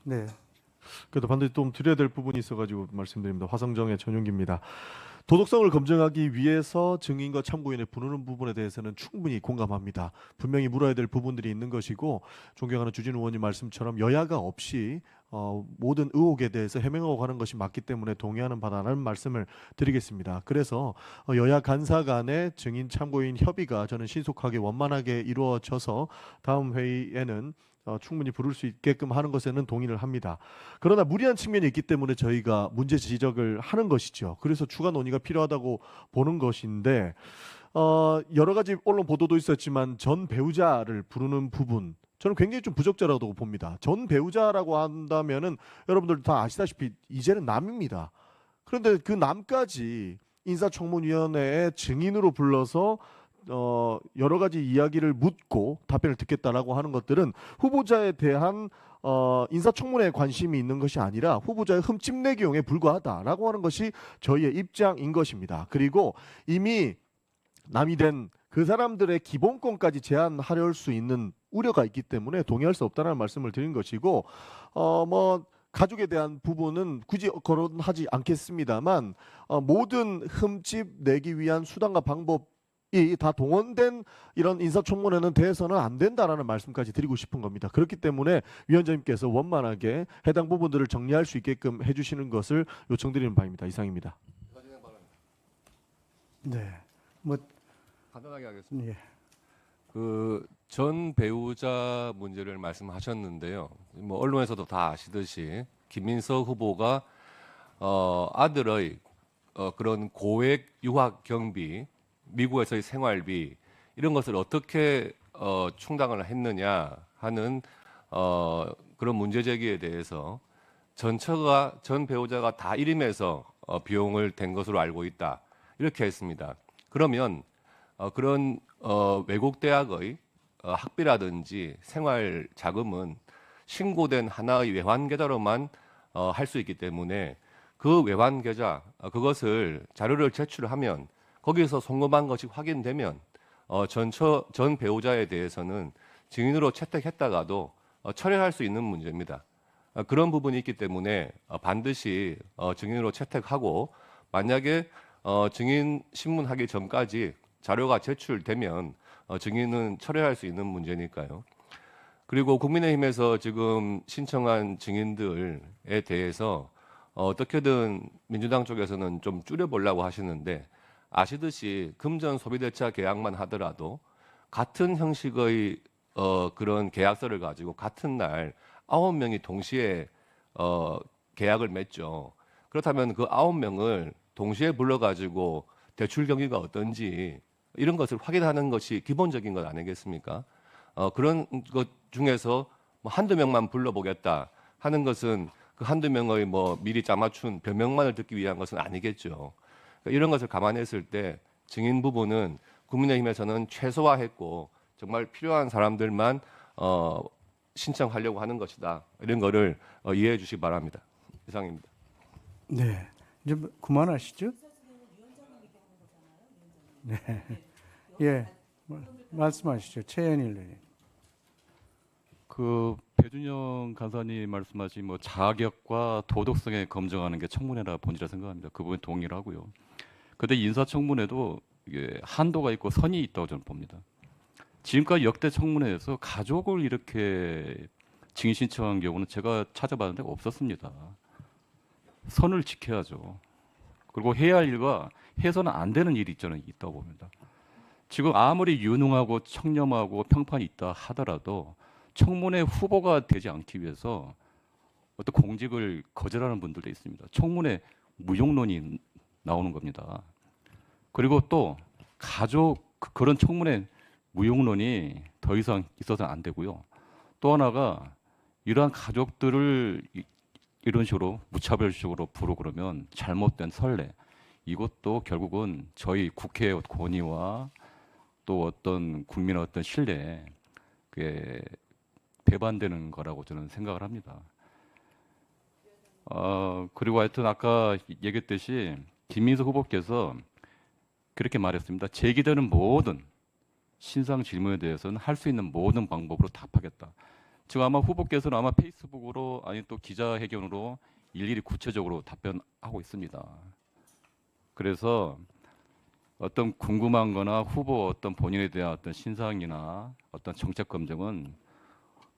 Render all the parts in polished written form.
네. 그래도 반드시 좀 드려야 될 부분이 있어가지고 말씀드립니다. 화성정의 전용기입니다. 도덕성을 검증하기 위해서 증인과 참고인을 부르는 부분에 대해서는 충분히 공감합니다. 분명히 물어야 될 부분들이 있는 것이고 존경하는 주진 의원님 말씀처럼 여야가 없이 모든 의혹에 대해서 해명하고 가는 것이 맞기 때문에 동의하는 바다라는 말씀을 드리겠습니다. 그래서 여야 간사 간의 증인 참고인 협의가 저는 신속하게 원만하게 이루어져서 다음 회의에는 충분히 부를 수 있게끔 하는 것에는 동의를 합니다. 그러나 무리한 측면이 있기 때문에 저희가 문제 지적을 하는 것이죠. 그래서 추가 논의가 필요하다고 보는 것인데 여러 가지 언론 보도도 있었지만 전 배우자를 부르는 부분 저는 굉장히 좀 부적절하다고 봅니다. 전 배우자라고 한다면은 여러분들 다 아시다시피 이제는 남입니다. 그런데 그 남까지 인사청문위원회에 증인으로 불러서 여러 가지 이야기를 묻고 답변을 듣겠다라고 하는 것들은 후보자에 대한 인사청문회에 관심이 있는 것이 아니라 후보자의 흠집내기용에 불과하다라고 하는 것이 저희의 입장인 것입니다. 그리고 이미 남이 된 그 사람들의 기본권까지 제한하려 할 수 있는 우려가 있기 때문에 동의할 수 없다는 말씀을 드린 것이고 뭐 가족에 대한 부분은 굳이 거론하지 않겠습니다만 모든 흠집 내기 위한 수단과 방법이 다 동원된 이런 인사청문회는 돼서는 안 된다라는 말씀까지 드리고 싶은 겁니다. 그렇기 때문에 위원장님께서 원만하게 해당 부분들을 정리할 수 있게끔 해주시는 것을 요청드리는 바입니다. 이상입니다. 네. 뭐 간단하게 하겠습니다. 예. 그 전 배우자 문제를 말씀하셨는데요. 뭐 언론에서도 다 아시듯이 김민석 후보가 아들의 그런 고액 유학 경비, 미국에서의 생활비 이런 것을 어떻게 충당을 했느냐 하는 그런 문제 제기에 대해서 전 배우자가 다 일임해서 비용을 댄 것으로 알고 있다 이렇게 했습니다. 그러면 그런 외국 대학의 학비라든지 생활 자금은 신고된 하나의 외환 계좌로만 할 수 있기 때문에 그 외환 계좌 그것을 자료를 제출하면 거기서 송금한 것이 확인되면 전 배우자에 대해서는 증인으로 채택했다가도 철회할 수 있는 문제입니다. 그런 부분이 있기 때문에 반드시 증인으로 채택하고 만약에 증인 신문하기 전까지 자료가 제출되면 증인은 철회할 수 있는 문제니까요. 그리고 국민의힘에서 지금 신청한 증인들에 대해서 어떻게든 민주당 쪽에서는 좀 줄여보려고 하시는데 아시듯이 금전 소비대차 계약만 하더라도 같은 형식의 그런 계약서를 가지고 같은 날 9명이 동시에 계약을 맺죠. 그렇다면 그 9명을 동시에 불러가지고 대출 경기가 어떤지 이런 것을 확인하는 것이 기본적인 것 아니겠습니까? 그런 것 중에서 뭐 한두 명만 불러보겠다 하는 것은 그 한두 명의 뭐 미리 짜맞춘 변명만을 듣기 위한 것은 아니겠죠. 그러니까 이런 것을 감안했을 때 증인 부분은 국민의힘에서는 최소화했고 정말 필요한 사람들만 신청하려고 하는 것이다. 이런 거를 이해해 주시기 바랍니다. 이상입니다. 네. 이제 뭐 그만하시죠? 네. 예. 말씀하시죠. 최현일 의원님. 그 배준영 간사님 말씀하신 뭐 자격과 도덕성에 검증하는 게 청문회라 본질이라 생각합니다. 그 부분 동의를 하고요. 근데 인사청문회도 이게 한도가 있고 선이 있다고 저는 봅니다. 지금까지 역대 청문회에서 가족을 이렇게 증인 신청한 경우는 제가 찾아봤는데 없었습니다. 선을 지켜야죠. 그리고 해야 할 일과 해서는 안 되는 일이 저는 있다고 봅니다. 지금 아무리 유능하고 청렴하고 평판이 있다 하더라도 청문회 후보가 되지 않기 위해서 어떤 공직을 거절하는 분들도 있습니다. 청문회 무용론이 나오는 겁니다. 그리고 또 가족 그런 청문회 무용론이 더 이상 있어서는 안 되고요. 또 하나가 이러한 가족들을 이런 식으로 무차별적으로 부르고 그러면 잘못된 선례 이것도 결국은 저희 국회의 권위와 또 어떤 국민의 어떤 신뢰에 그게 배반되는 거라고 저는 생각을 합니다. 그리고 하여튼 아까 얘기했듯이 김민석 후보께서 그렇게 말했습니다. 제기되는 모든 신상 질문에 대해서는 할 수 있는 모든 방법으로 답하겠다. 지금 아마 후보께서는 아마 페이스북으로 아니 또 기자회견으로 일일이 구체적으로 답변하고 있습니다. 그래서 어떤 궁금한 거나 후보 어떤 본인에 대한 어떤 신상이나 어떤 정책 검증은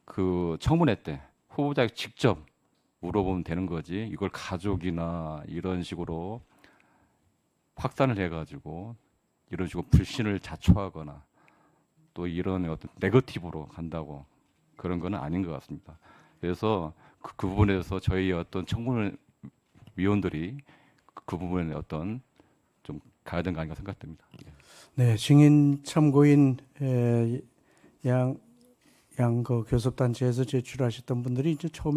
그 청문회 때 후보자에게 직접 물어보면 되는 거지, 이걸 가족이나 이런 식으로 확산을 해가지고 이런 식으로 불신을 자초하거나 또 이런 어떤 네거티브로 간다고 그런 거는 아닌 것 같습니다. 그래서 그 부분에서 저희 어떤 청문회 위원들이 그 부분에 어떤 좀 가야 되는 거 아닌가 생각됩니다. 예. 네, 증인 참고인 양그 교섭단체에서 제출하셨던 분들이 이제 처음에